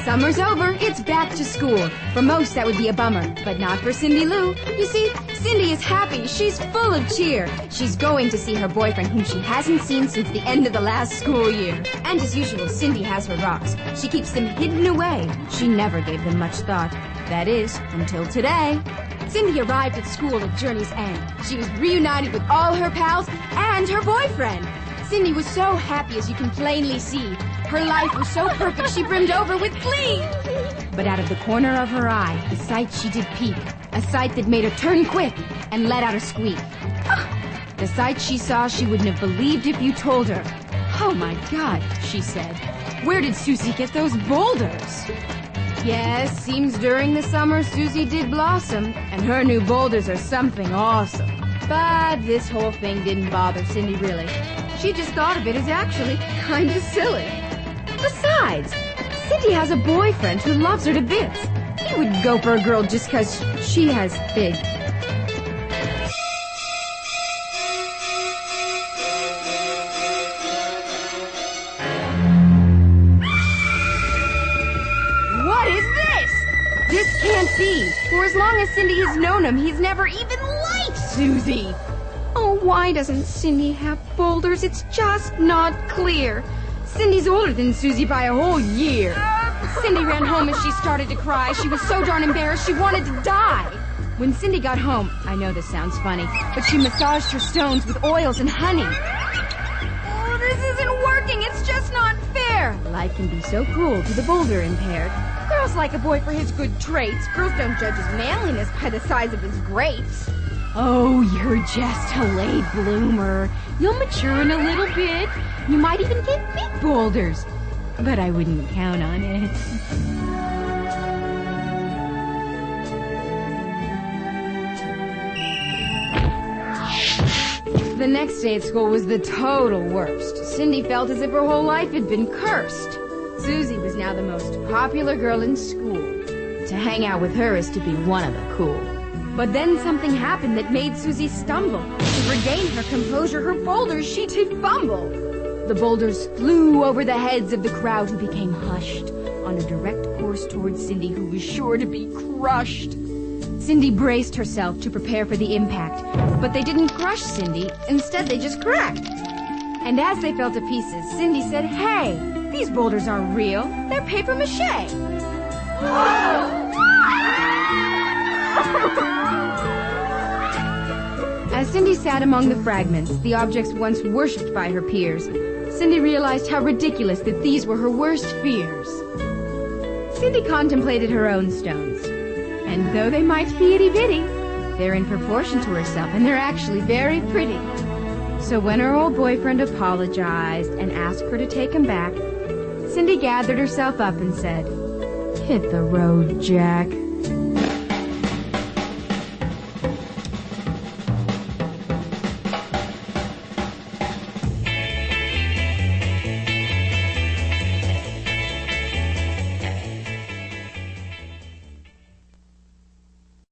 Summer's over, it's back to school. For most, that would be a bummer, but not for Cindy Lou. You see, Cindy is happy. She's full of cheer. She's going to see her boyfriend, whom she hasn't seen since the end of the last school year. And as usual, Cindy has her rocks. She keeps them hidden away. She never gave them much thought. That is, until today. Cindy arrived at school at Journey's End. She was reunited with all her pals and her boyfriend. Cindy was so happy, as you can plainly see. Her life was so perfect she brimmed over with glee. But out of the corner of her eye, a sight she did peep. A sight that made her turn quick and let out a squeak. The sight she saw she wouldn't have believed if you told her. "Oh my God," she said. "Where did Susie get those boulders?" Yes, seems during the summer Susie did blossom, and her new boulders are something awesome. But this whole thing didn't bother Cindy really. She just thought of it as actually kind of silly. Besides, Cindy has a boyfriend who loves her to bits. He wouldn't go for a girl just because she has big. What is this? This can't be. For as long as Cindy has known him, he's never even liked Susie. Oh, why doesn't Cindy have boulders? It's just not clear. Cindy's older than Susie by a whole year. Cindy ran home as she started to cry. She was so darn embarrassed she wanted to die. When Cindy got home, I know this sounds funny, but she massaged her stones with oils and honey. Oh, this isn't working. It's just not fair. Life can be so cruel to the boulder impaired. Girls like a boy for his good traits. Girls don't judge his manliness by the size of his grapes. Oh, you're just a late bloomer. You'll mature in a little bit. You might even get big boulders. But I wouldn't count on it. The next day at school was the total worst. Cindy felt as if her whole life had been cursed. Susie was now the most popular girl in school. To hang out with her is to be one of the cool. But then something happened that made Susie stumble. To regain her composure, her boulders she did fumble. The boulders flew over the heads of the crowd, who became hushed on a direct course towards Cindy, who was sure to be crushed. Cindy braced herself to prepare for the impact, but they didn't crush Cindy. Instead, they just cracked. And as they fell to pieces, Cindy said, "Hey, these boulders aren't real. They're paper mache." As Cindy sat among the fragments, the objects once worshipped by her peers, Cindy realized how ridiculous that these were her worst fears. Cindy contemplated her own stones, and though they might be itty-bitty, they're in proportion to herself, and they're actually very pretty. So when her old boyfriend apologized and asked her to take him back, Cindy gathered herself up and said, "Hit the road, Jack."